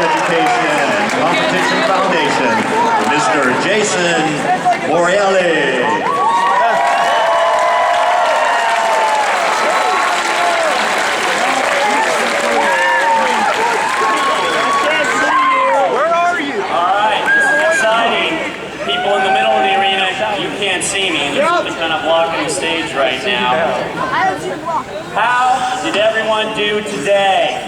Education and Competition Foundation, Mr. Jason Morelli. See me, they're kind of blocking the stage right now. How did everyone do today?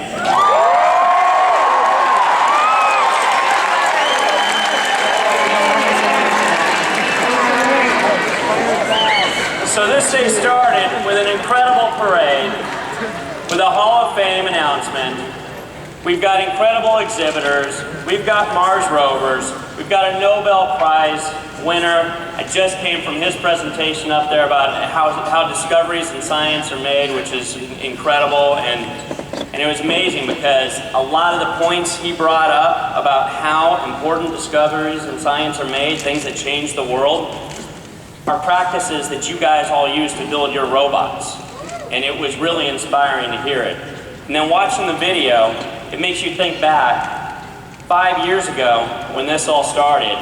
So this day started with an incredible parade, with a Hall of Fame announcement. We've got incredible exhibitors, we've got Mars rovers, we've got a Nobel Prize winner. I just came from his presentation up there about how discoveries in science are made, which is incredible, and it was amazing because a lot of the points he brought up about how important discoveries in science are made, things that change the world, are practices that you guys all use to build your robots. And it was really inspiring to hear it. And then watching the video, it makes you think back 5 years ago when this all started.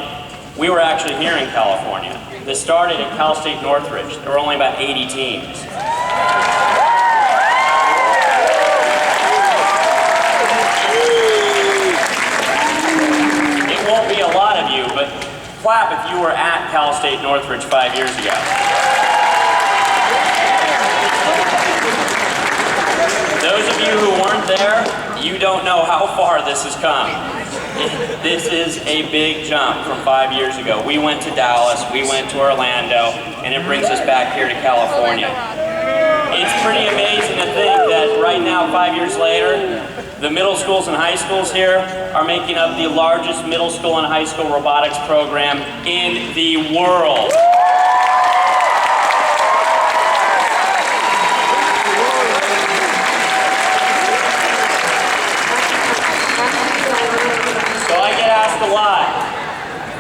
We were actually here in California. This started at Cal State Northridge. There were only about 80 teams. It won't be a lot of you, but clap if you were at Cal State Northridge 5 years ago. Those of you who weren't there, you don't know how far this has come. This is a big jump from 5 years ago. We went to Dallas, we went to Orlando, and it brings us back here to California. It's pretty amazing to think that right now, 5 years later, the middle schools and high schools here are making up the largest middle school and high school robotics program in the world.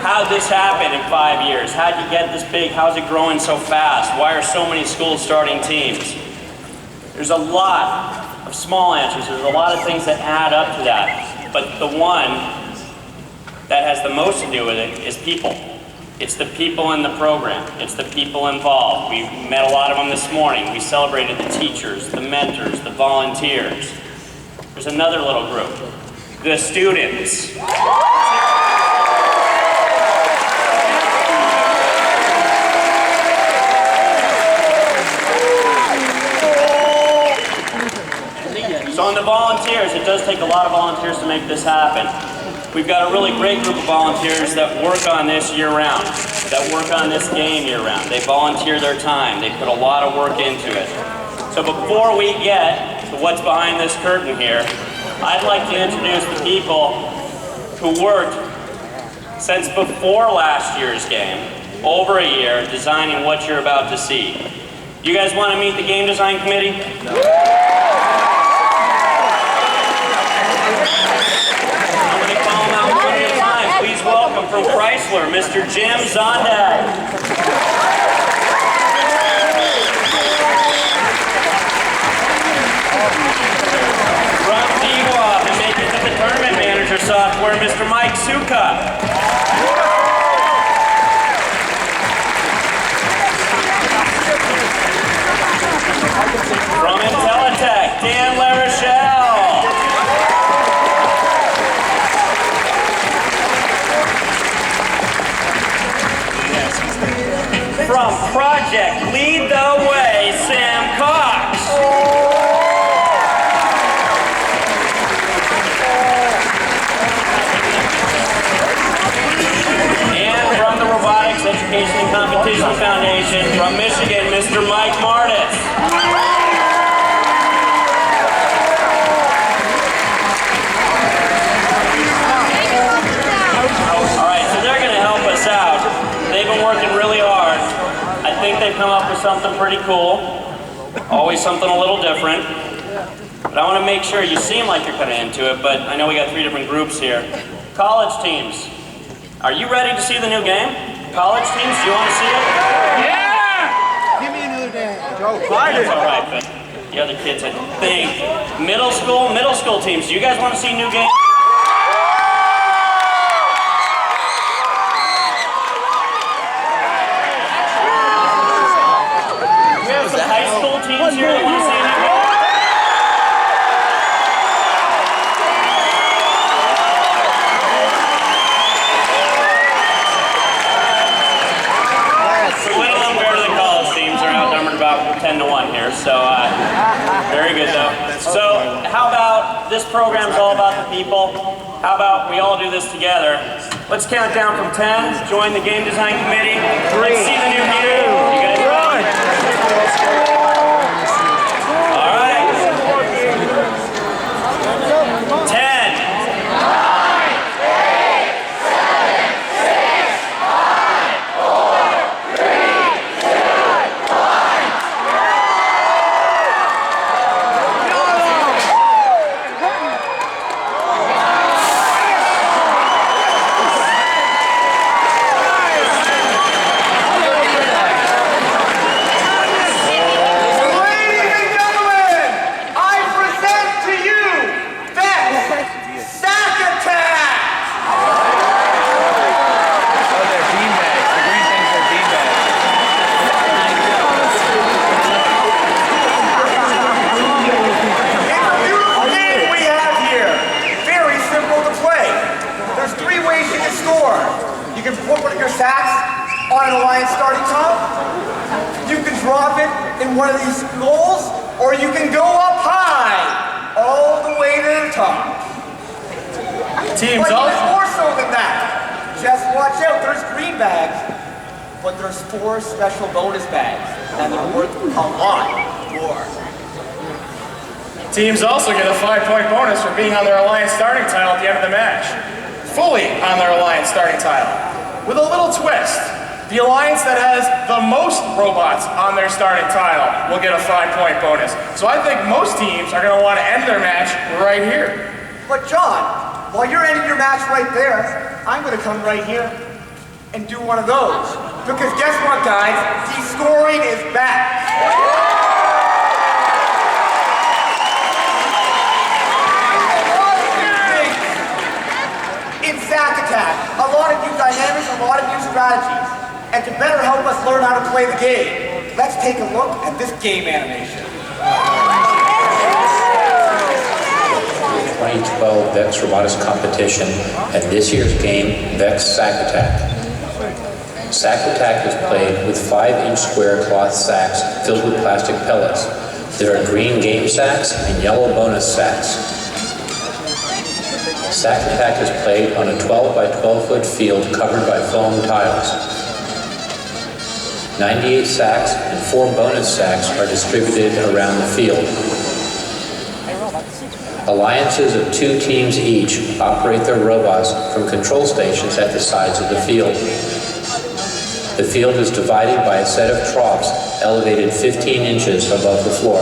How'd this happen in 5 years? How'd you get this big? How's it growing so fast? Why are so many schools starting teams? There's a lot of small answers. There's a lot of things that add up to that. But the one that has the most to do with it is people. It's the people in the program. It's the people involved. We met a lot of them this morning. We celebrated the teachers, the mentors, the volunteers. There's another little group, the students. So on the volunteers, it does take a lot of volunteers to make this happen. We've got a really great group of volunteers that work on this year-round, that work on this game year-round. They volunteer their time. They put a lot of work into it. So before we get to what's behind this curtain here, I'd like to introduce the people who worked since before last year's game, over a year, designing what you're about to see. You guys want to meet the game design committee? Please welcome from Chrysler, Mr. Jim Zondag. From DWAP and makers of the Tournament Manager software, Mr. Mike Suka. From Intelitech, Dan LaRochelle. From Project Lead the Way, Sam Cox. And from the Robotics Education and Competition Foundation, from Michigan, Mr. Mike Martis. All right, so they're going to help us out. They've been working really hard. I think they've come up with something pretty cool. Always something a little different. But I want to make sure you seem like you're kind of into it, but I know we got 3 different groups here. College teams, are you ready to see the new game? College teams, do you want to see it? Yeah! Give me another day. Go fight it. That's all right, but the other kids, I think. Middle school teams, do you guys want to see new game? teams here that want to say anything? It's a little unfair to the college teams. They're outnumbered about 10 to 1 here, so very good though. So how about this program's all about the people? How about we all do this together? Let's count down from 10. Join the game design committee. Let's see the new gear. You guys ready? All right. 10. 9, 8, 7, 6, 5, 4, 3, 2, 1. You can put one of your sacks on an alliance starting tile. You can drop it in one of these goals, or you can go up high, all the way to the top. Teams but up. even more so than that. Just watch out, there's green bags, but there's 4 special bonus bags, and they're worth a lot more. Teams also get a 5-point bonus for being on their alliance starting tile at the end of the match. Fully on their alliance starting tile. With a little twist, the alliance that has the most robots on their starting tile will get a 5-point bonus. So I think most teams are going to want to end their match right here. But John, while you're ending your match right there, I'm going to come right here and do one of those. Because guess what, guys? De-scoring is back. In Sack Attack, a lot of new dynamics, a lot of new strategies. And to better help us learn how to play the game, let's take a look at this game animation. 2012 VEX Robotics Competition and this year's game, VEX Sack Attack. Sack Attack is played with 5-inch square cloth sacks filled with plastic pellets. There are green game sacks and yellow bonus sacks. Sack Attack is played on a 12 by 12 foot field covered by foam tiles. 98 sacks and 4 bonus sacks are distributed around the field. Alliances of 2 teams each operate their robots from control stations at the sides of the field. The field is divided by a set of troughs elevated 15 inches above the floor.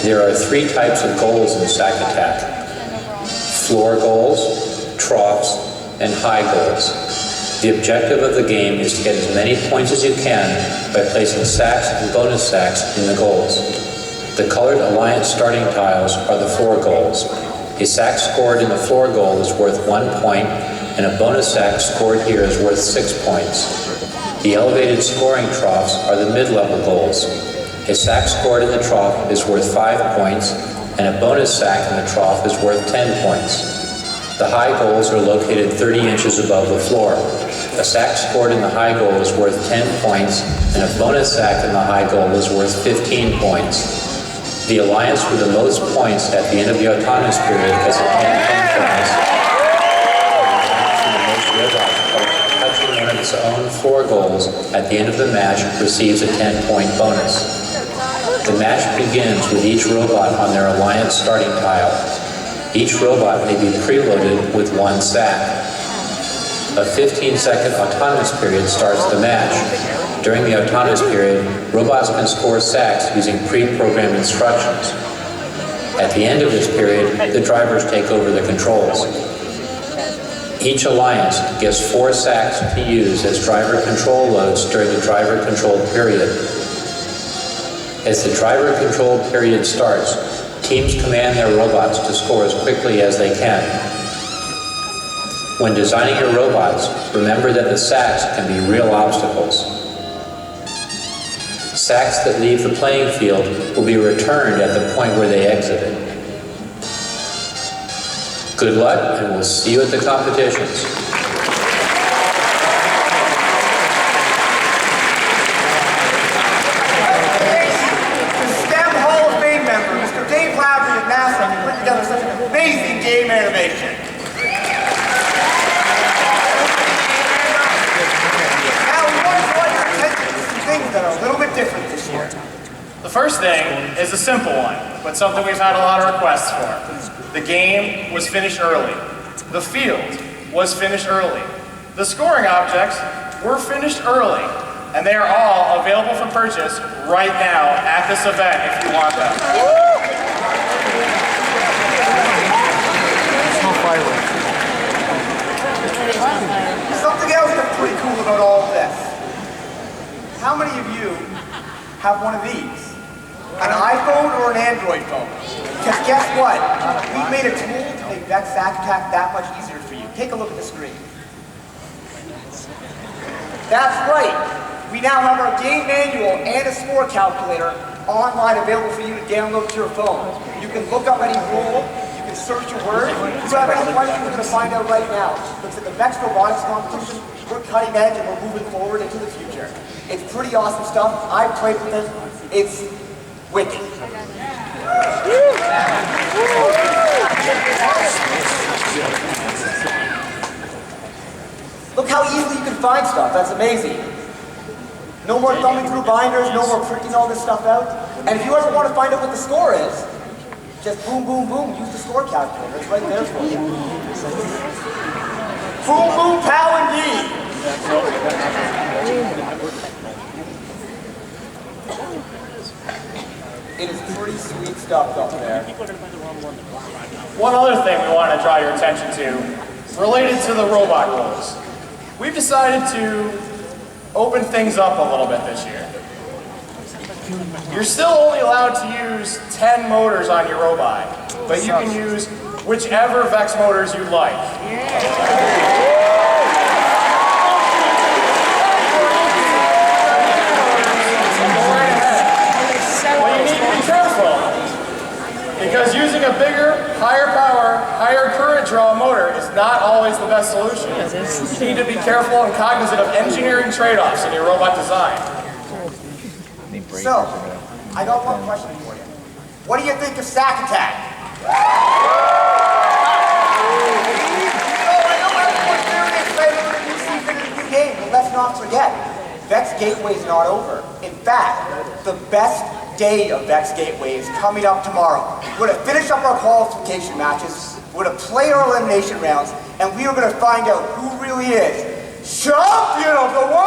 There are 3 types of goals in Sack Attack: floor goals, troughs, and high goals. The objective of the game is to get as many points as you can by placing sacks and bonus sacks in the goals. The colored alliance starting tiles are the floor goals. A sack scored in the floor goal is worth 1 point, and a bonus sack scored here is worth 6 points. The elevated scoring troughs are the mid-level goals. A sack scored in the trough is worth 5 points, and a bonus sack in the trough is worth 10 points. The high goals are located 30 inches above the floor. A sack scored in the high goal is worth 10 points, and a bonus sack in the high goal is worth 15 points. The alliance with the most points at the end of the autonomous period has a 10-point bonus. The most robots touching one of its own floor goals at the end of the match receives a 10-point bonus. The match begins with each robot on their alliance starting tile. Each robot may be preloaded with 1 sack. A 15-second autonomous period starts the match. During the autonomous period, robots can score sacks using pre-programmed instructions. At the end of this period, the drivers take over the controls. Each alliance gets 4 sacks to use as driver control loads during the driver-controlled period. As the driver-controlled period starts, teams command their robots to score as quickly as they can. When designing your robots, remember that the sacks can be real obstacles. Sacks that leave the playing field will be returned at the point where they exited. Good luck, and we'll see you at the competitions. Together such an amazing game animation. Now we want to draw your attention to some things that are a little bit different this year. The first thing is a simple one, but something we've had a lot of requests for. The game was finished early. The field was finished early. The scoring objects were finished early, and they are all available for purchase right now at this event if you want them. Something else that's pretty cool about all of this. How many of you have one of these? An iPhone or an Android phone? Because guess what? We've made a tool to make that sack attack that much easier for you. Take a look at the screen. That's right. We now have our game manual and a score calculator online available for you to download to your phone. You can look up any rule. Search your word. If you have any questions, we're going to find out right now. Looks at the Vex Robotics competition. We're cutting edge and we're moving forward into the future. It's pretty awesome stuff. I've played with it. It's wicked. Look how easily you can find stuff. That's amazing. No more thumbing through binders, no more printing all this stuff out. And if you ever want to find out what the score is, just boom, boom, boom, use the score calculator. It's right there for you. Boom, boom, pow, indeed. It is pretty sweet stuff up there. One other thing we want to draw your attention to, related to the robot rules. We've decided to open things up a little bit this year. You're still only allowed to use 10 motors on your robot, but you can use whichever Vex motors you like. But you need to be careful, because using a bigger, higher power, higher current draw motor is not always the best solution. You need to be careful and cognizant of engineering trade-offs in your robot design. So, I got one question for you. What do you think of Sack Attack? I know everyone's very excited for the new season of the new game, but let's not forget, Vex Gateway is not over. In fact, the best day of Vex Gateway is coming up tomorrow. We're going to finish up our qualification matches, we're going to play our elimination rounds, and we are going to find out who really is champion of the world!